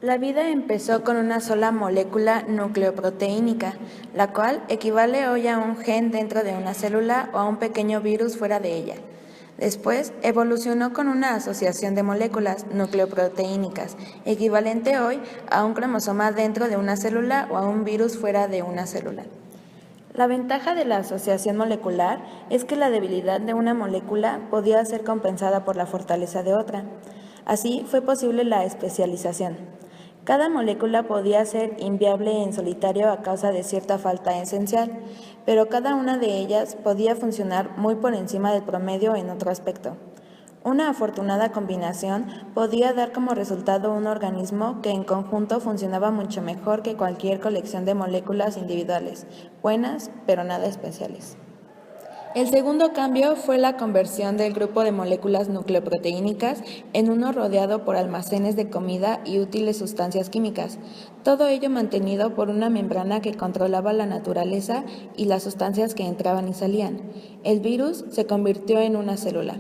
La vida empezó con una sola molécula nucleoproteínica, la cual equivale hoy a un gen dentro de una célula o a un pequeño virus fuera de ella. Después evolucionó con una asociación de moléculas nucleoproteínicas, equivalente hoy a un cromosoma dentro de una célula o a un virus fuera de una célula. La ventaja de la asociación molecular es que la debilidad de una molécula podía ser compensada por la fortaleza de otra. Así fue posible la especialización. Cada molécula podía ser inviable en solitario a causa de cierta falta esencial, pero cada una de ellas podía funcionar muy por encima del promedio en otro aspecto. Una afortunada combinación podía dar como resultado un organismo que en conjunto funcionaba mucho mejor que cualquier colección de moléculas individuales, buenas pero nada especiales. El segundo cambio fue la conversión del grupo de moléculas nucleoproteínicas en uno rodeado por almacenes de comida y útiles sustancias químicas, todo ello mantenido por una membrana que controlaba la naturaleza y las sustancias que entraban y salían. El virus se convirtió en una célula.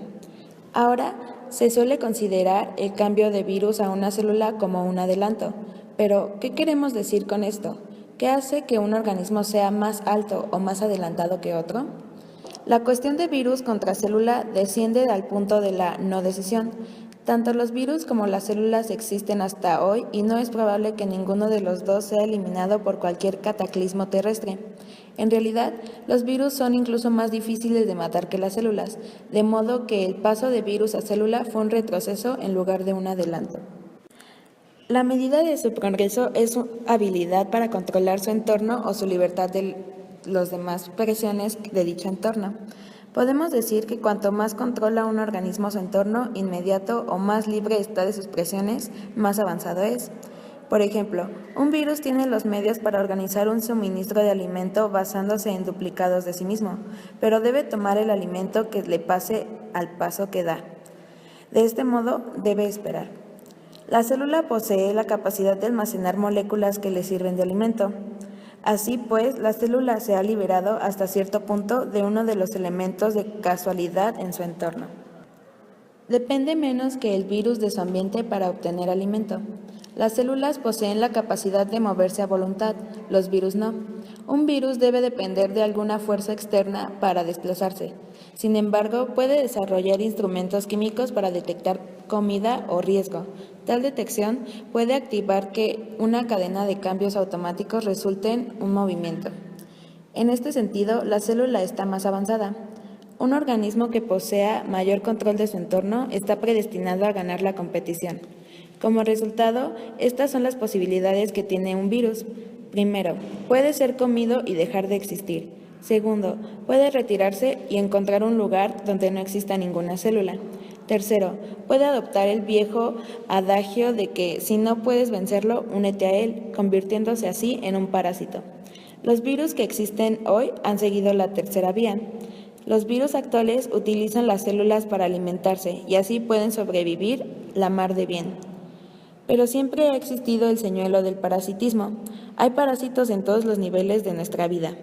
Ahora se suele considerar el cambio de virus a una célula como un adelanto, pero ¿qué queremos decir con esto? ¿Qué hace que un organismo sea más alto o más adelantado que otro? La cuestión de virus contra célula desciende al punto de la no decisión. Tanto los virus como las células existen hasta hoy y no es probable que ninguno de los dos sea eliminado por cualquier cataclismo terrestre. En realidad, los virus son incluso más difíciles de matar que las células, de modo que el paso de virus a célula fue un retroceso en lugar de un adelanto. La medida de su progreso es su habilidad para controlar su entorno o su libertad de las demás presiones de dicho entorno. Podemos decir que cuanto más controla un organismo su entorno inmediato o más libre está de sus presiones, más avanzado es. Por ejemplo, un virus tiene los medios para organizar un suministro de alimento basándose en duplicados de sí mismo, pero debe tomar el alimento que le pase al paso que da. De este modo, debe esperar. La célula posee la capacidad de almacenar moléculas que le sirven de alimento. Así pues, la célula se ha liberado hasta cierto punto de uno de los elementos de casualidad en su entorno. Depende menos que el virus de su ambiente para obtener alimento. Las células poseen la capacidad de moverse a voluntad, los virus no. Un virus debe depender de alguna fuerza externa para desplazarse. Sin embargo, puede desarrollar instrumentos químicos para detectar comida o riesgo. Tal detección puede activar que una cadena de cambios automáticos resulte en un movimiento. En este sentido, la célula está más avanzada. Un organismo que posea mayor control de su entorno está predestinado a ganar la competición. Como resultado, estas son las posibilidades que tiene un virus. Primero, puede ser comido y dejar de existir. Segundo, puede retirarse y encontrar un lugar donde no exista ninguna célula. Tercero, puede adoptar el viejo adagio de que si no puedes vencerlo, únete a él, convirtiéndose así en un parásito. Los virus que existen hoy han seguido la tercera vía. Los virus actuales utilizan las células para alimentarse y así pueden sobrevivir la mar de bien. Pero siempre ha existido el señuelo del parasitismo. Hay parásitos en todos los niveles de nuestra vida.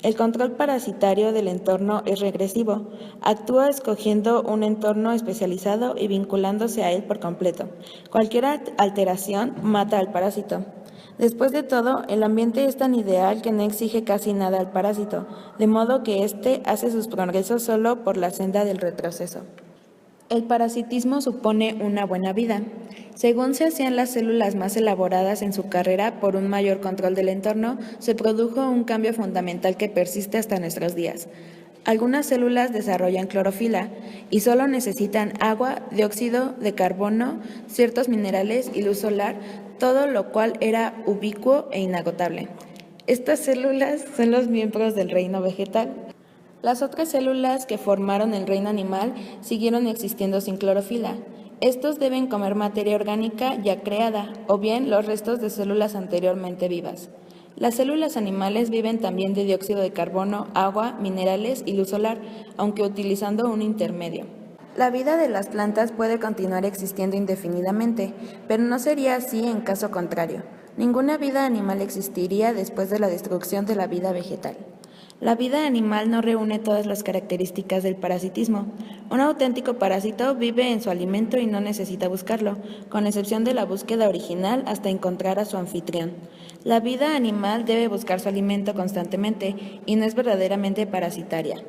El control parasitario del entorno es regresivo. Actúa escogiendo un entorno especializado y vinculándose a él por completo. Cualquier alteración mata al parásito. Después de todo, el ambiente es tan ideal que no exige casi nada al parásito, de modo que éste hace sus progresos solo por la senda del retroceso. El parasitismo supone una buena vida. Según se hacían las células más elaboradas en su carrera por un mayor control del entorno, se produjo un cambio fundamental que persiste hasta nuestros días. Algunas células desarrollan clorofila y solo necesitan agua, dióxido de carbono, ciertos minerales y luz solar, todo lo cual era ubicuo e inagotable. Estas células son los miembros del reino vegetal. Las otras células que formaron el reino animal siguieron existiendo sin clorofila. Estos deben comer materia orgánica ya creada, o bien los restos de células anteriormente vivas. Las células animales viven también de dióxido de carbono, agua, minerales y luz solar, aunque utilizando un intermedio. La vida de las plantas puede continuar existiendo indefinidamente, pero no sería así en caso contrario. Ninguna vida animal existiría después de la destrucción de la vida vegetal. La vida animal no reúne todas las características del parasitismo. Un auténtico parásito vive en su alimento y no necesita buscarlo, con excepción de la búsqueda original hasta encontrar a su anfitrión. La vida animal debe buscar su alimento constantemente y no es verdaderamente parasitaria.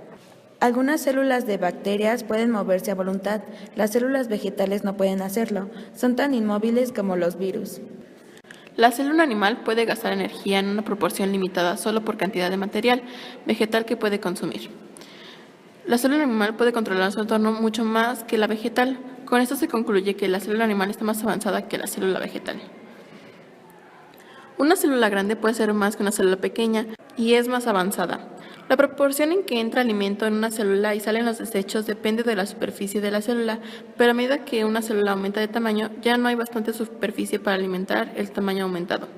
Algunas células de bacterias pueden moverse a voluntad, las células vegetales no pueden hacerlo, son tan inmóviles como los virus. La célula animal puede gastar energía en una proporción limitada solo por cantidad de material vegetal que puede consumir. La célula animal puede controlar su entorno mucho más que la vegetal. Con esto se concluye que la célula animal está más avanzada que la célula vegetal. Una célula grande puede ser más que una célula pequeña y es más avanzada. La proporción en que entra alimento en una célula y salen los desechos depende de la superficie de la célula, pero a medida que una célula aumenta de tamaño, ya no hay bastante superficie para alimentar el tamaño aumentado.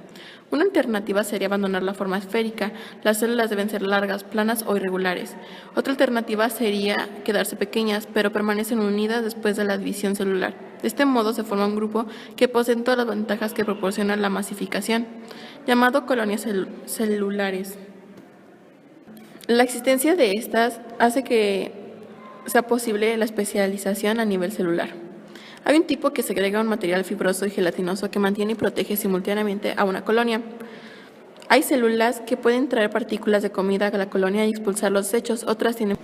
Una alternativa sería abandonar la forma esférica. Las células deben ser largas, planas o irregulares. Otra alternativa sería quedarse pequeñas, pero permanecen unidas después de la división celular. De este modo se forma un grupo que posee todas las ventajas que proporciona la masificación, llamado colonias celulares. La existencia de estas hace que sea posible la especialización a nivel celular. Hay un tipo que segrega un material fibroso y gelatinoso que mantiene y protege simultáneamente a una colonia. Hay células que pueden traer partículas de comida a la colonia y expulsar los desechos, otras tienen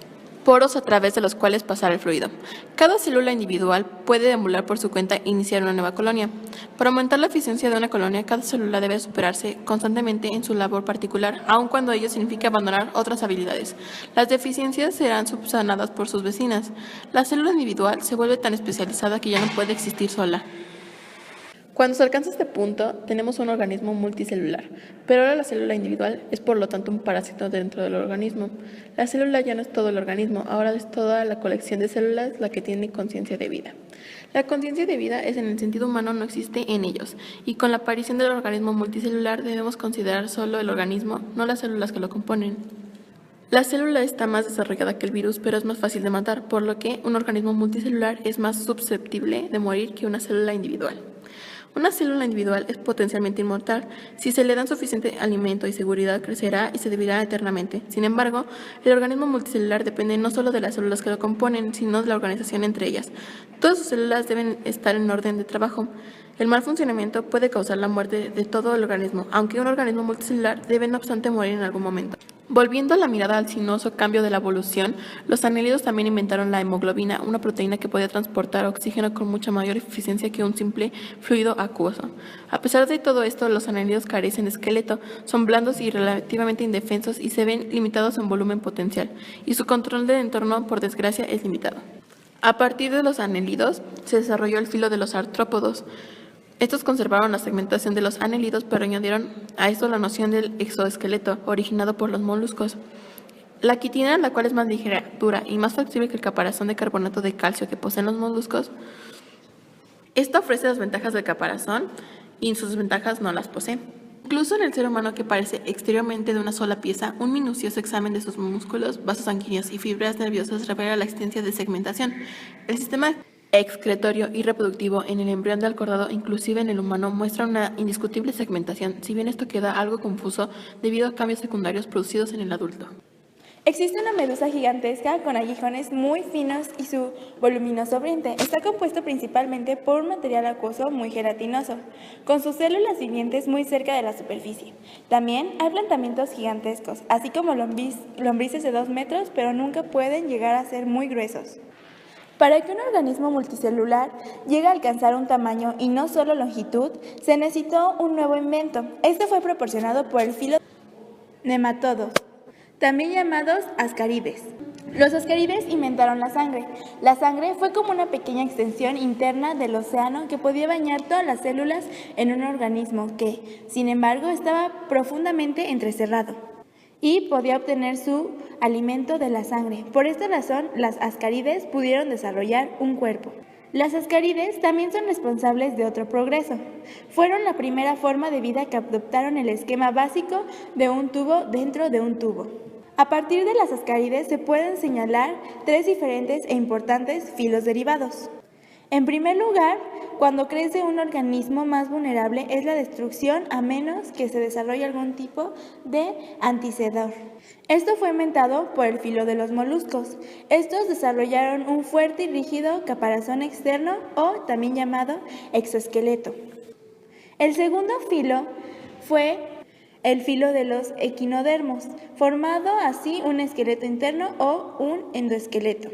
poros a través de los cuales pasar el fluido. Cada célula individual puede deambular por su cuenta e iniciar una nueva colonia. Para aumentar la eficiencia de una colonia, cada célula debe superarse constantemente en su labor particular, aun cuando ello signifique abandonar otras habilidades. Las deficiencias serán subsanadas por sus vecinas. La célula individual se vuelve tan especializada que ya no puede existir sola. Cuando se alcanza este punto, tenemos un organismo multicelular, pero ahora la célula individual es por lo tanto un parásito dentro del organismo. La célula ya no es todo el organismo, ahora es toda la colección de células la que tiene conciencia de vida. La conciencia de vida es en el sentido humano no existe en ellos, y con la aparición del organismo multicelular debemos considerar solo el organismo, no las células que lo componen. La célula está más desarrollada que el virus, pero es más fácil de matar, por lo que un organismo multicelular es más susceptible de morir que una célula individual. Una célula individual es potencialmente inmortal. Si se le dan suficiente alimento y seguridad, crecerá y se vivirá eternamente. Sin embargo, el organismo multicelular depende no solo de las células que lo componen, sino de la organización entre ellas. Todas sus células deben estar en orden de trabajo. El mal funcionamiento puede causar la muerte de todo el organismo, aunque un organismo multicelular debe no obstante morir en algún momento. Volviendo la mirada al sinuoso cambio de la evolución, los anélidos también inventaron la hemoglobina, una proteína que podía transportar oxígeno con mucha mayor eficiencia que un simple fluido acuoso. A pesar de todo esto, los anélidos carecen de esqueleto, son blandos y relativamente indefensos y se ven limitados en volumen potencial, y su control del entorno, por desgracia, es limitado. A partir de los anélidos, se desarrolló el filo de los artrópodos. Estos conservaron la segmentación de los anélidos, pero añadieron a esto la noción del exoesqueleto, originado por los moluscos. La quitina, la cual es más ligera, dura y más flexible que el caparazón de carbonato de calcio que poseen los moluscos. Esta ofrece las ventajas del caparazón y sus desventajas no las posee. Incluso en el ser humano, que parece exteriormente de una sola pieza, un minucioso examen de sus músculos, vasos sanguíneos y fibras nerviosas revela la existencia de segmentación. El sistema excretorio y reproductivo en el embrión del acordado, inclusive en el humano, muestra una indiscutible segmentación, si bien esto queda algo confuso debido a cambios secundarios producidos en el adulto. Existe una medusa gigantesca con aguijones muy finos y su voluminoso vientre está compuesto principalmente por un material acuoso muy gelatinoso, con sus células vivientes muy cerca de la superficie. También hay planteamientos gigantescos, así como lombrices de 2 metros, pero nunca pueden llegar a ser muy gruesos. Para que un organismo multicelular llegue a alcanzar un tamaño y no solo longitud, se necesitó un nuevo invento. Este fue proporcionado por el filo nematodos, también llamados ascarides. Los ascarides inventaron la sangre. La sangre fue como una pequeña extensión interna del océano que podía bañar todas las células en un organismo que, sin embargo, estaba profundamente entrecerrado y podía obtener su alimento de la sangre. Por esta razón, las ascarides pudieron desarrollar un cuerpo. Las ascarides también son responsables de otro progreso. Fueron la primera forma de vida que adoptaron el esquema básico de un tubo dentro de un tubo. A partir de las ascarides se pueden señalar 3 diferentes e importantes filos derivados. En primer lugar, cuando crece un organismo más vulnerable es la destrucción a menos que se desarrolle algún tipo de anticedor. Esto fue inventado por el filo de los moluscos. Estos desarrollaron un fuerte y rígido caparazón externo o también llamado exoesqueleto. El segundo filo fue el filo de los equinodermos, formado así un esqueleto interno o un endoesqueleto.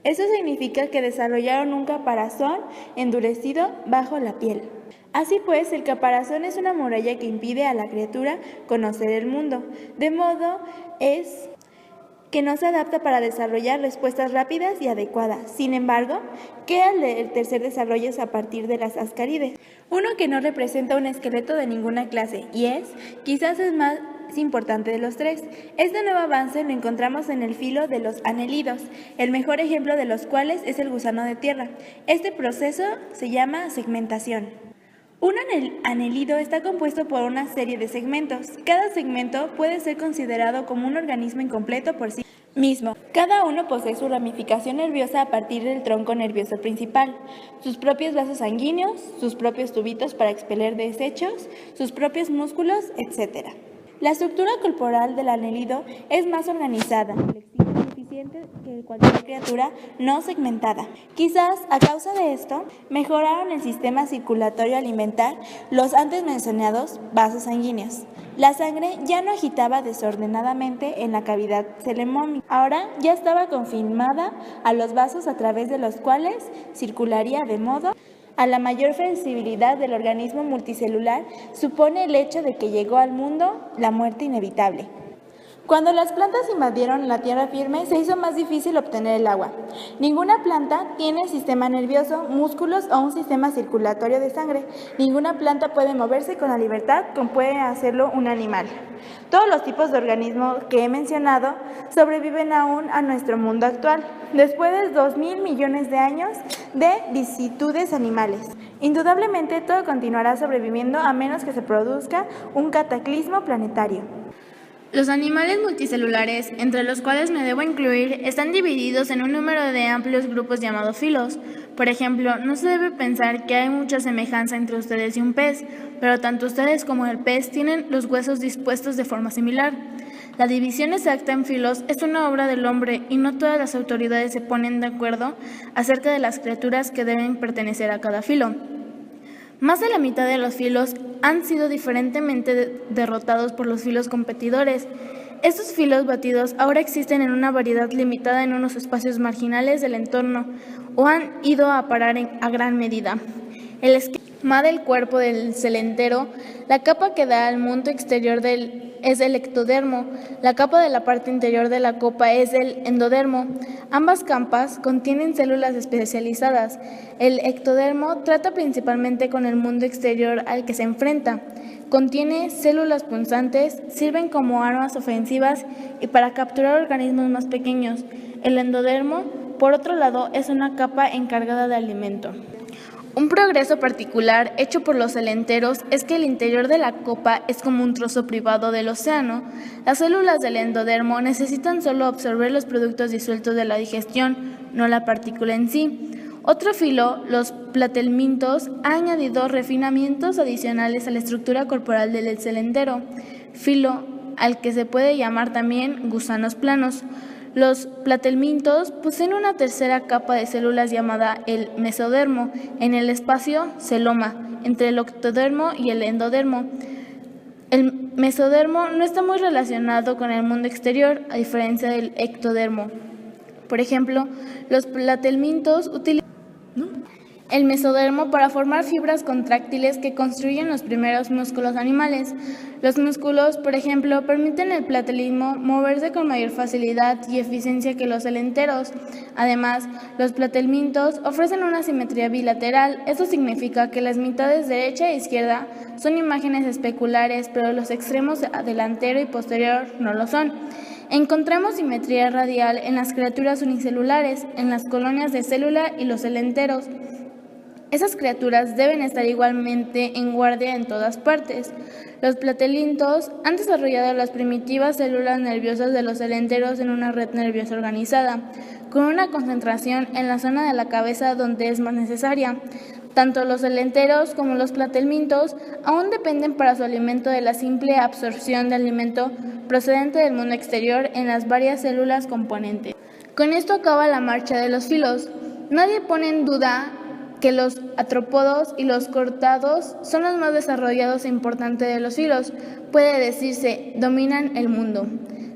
Eso significa que desarrollaron un caparazón endurecido bajo la piel. Así pues, el caparazón es una muralla que impide a la criatura conocer el mundo, de modo es que no se adapta para desarrollar respuestas rápidas y adecuadas. Sin embargo, queda el tercer desarrollo a partir de las ascarides, uno que no representa un esqueleto de ninguna clase y quizás es más importante de los tres. Este nuevo avance lo encontramos en el filo de los anélidos, el mejor ejemplo de los cuales es el gusano de tierra. Este proceso se llama segmentación. Un anélido está compuesto por una serie de segmentos. Cada segmento puede ser considerado como un organismo incompleto por sí mismo. Cada uno posee su ramificación nerviosa a partir del tronco nervioso principal, sus propios vasos sanguíneos, sus propios tubitos para expeler desechos, sus propios músculos, etc. La estructura corporal del anélido es más organizada, flexible y eficiente que cualquier criatura no segmentada. Quizás a causa de esto, mejoraron el sistema circulatorio alimentar los antes mencionados vasos sanguíneos. La sangre ya no agitaba desordenadamente en la cavidad celemómica. Ahora ya estaba confinada a los vasos a través de los cuales circularía de modo a la mayor flexibilidad del organismo multicelular supone el hecho de que llegó al mundo la muerte inevitable. Cuando las plantas invadieron la tierra firme, se hizo más difícil obtener el agua. Ninguna planta tiene sistema nervioso, músculos o un sistema circulatorio de sangre. Ninguna planta puede moverse con la libertad como puede hacerlo un animal. Todos los tipos de organismos que he mencionado sobreviven aún a nuestro mundo actual, después de 2.000 millones de años de vicisitudes animales. Indudablemente todo continuará sobreviviendo a menos que se produzca un cataclismo planetario. Los animales multicelulares, entre los cuales me debo incluir, están divididos en un número de amplios grupos llamados filos. Por ejemplo, no se debe pensar que hay mucha semejanza entre ustedes y un pez, pero tanto ustedes como el pez tienen los huesos dispuestos de forma similar. La división exacta en filos es una obra del hombre y no todas las autoridades se ponen de acuerdo acerca de las criaturas que deben pertenecer a cada filo. Más de la mitad de los filos han sido diferentemente derrotados por los filos competidores. Estos filos batidos ahora existen en una variedad limitada en unos espacios marginales del entorno o han ido a parar a gran medida. El esquema del cuerpo del celentero, la capa que da al mundo exterior es el ectodermo, la capa de la parte interior de la copa es el endodermo. Ambas capas contienen células especializadas. El ectodermo trata principalmente con el mundo exterior al que se enfrenta. Contiene células punzantes, sirven como armas ofensivas y para capturar organismos más pequeños. El endodermo, por otro lado, es una capa encargada de alimento. Un progreso particular hecho por los celenteros es que el interior de la copa es como un trozo privado del océano. Las células del endodermo necesitan solo absorber los productos disueltos de la digestión, no la partícula en sí. Otro filo, los platelmintos, ha añadido refinamientos adicionales a la estructura corporal del celentero, filo al que se puede llamar también gusanos planos. Los platelmintos poseen una tercera capa de células llamada el mesodermo, en el espacio celoma, entre el ectodermo y el endodermo. El mesodermo no está muy relacionado con el mundo exterior, a diferencia del ectodermo. Por ejemplo, los platelmintos utilizan el mesodermo para formar fibras contráctiles que construyen los primeros músculos animales. Los músculos, por ejemplo, permiten al platelminto moverse con mayor facilidad y eficiencia que los celenteros. Además, los platelmintos ofrecen una simetría bilateral. Esto significa que las mitades derecha e izquierda son imágenes especulares, pero los extremos delantero y posterior no lo son. Encontramos simetría radial en las criaturas unicelulares, en las colonias de célula y los celenteros. Esas criaturas deben estar igualmente en guardia en todas partes. Los platelmintos han desarrollado las primitivas células nerviosas de los celenteros en una red nerviosa organizada. con una concentración en la zona de la cabeza donde es más necesaria. Tanto los celenteros como los platelmintos aún dependen para su alimento de la simple absorción de alimento procedente del mundo exterior en las varias células componentes. Con esto acaba la marcha de los filos. Nadie pone en duda que los artrópodos y los cortados son los más desarrollados e importantes de los filos. Puede decirse, dominan el mundo.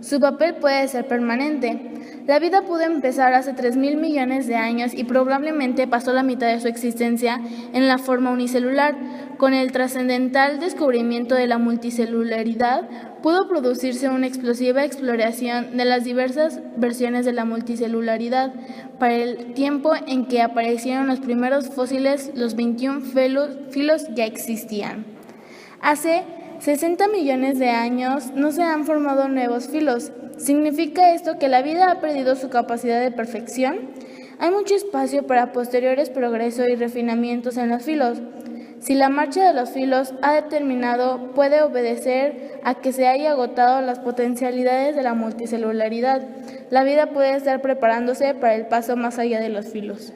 Su papel puede ser permanente. La vida pudo empezar hace 3.000 millones de años y probablemente pasó la mitad de su existencia en la forma unicelular. Con el trascendental descubrimiento de la multicelularidad, pudo producirse una explosiva exploración de las diversas versiones de la multicelularidad. Para el tiempo en que aparecieron los primeros fósiles, los 21 filos ya existían. Hace 60 millones de años no se han formado nuevos filos. ¿Significa esto que la vida ha perdido su capacidad de perfección? Hay mucho espacio para posteriores progresos y refinamientos en los filos. Si la marcha de los filos ha determinado, puede obedecer a que se haya agotado las potencialidades de la multicelularidad. La vida puede estar preparándose para el paso más allá de los filos.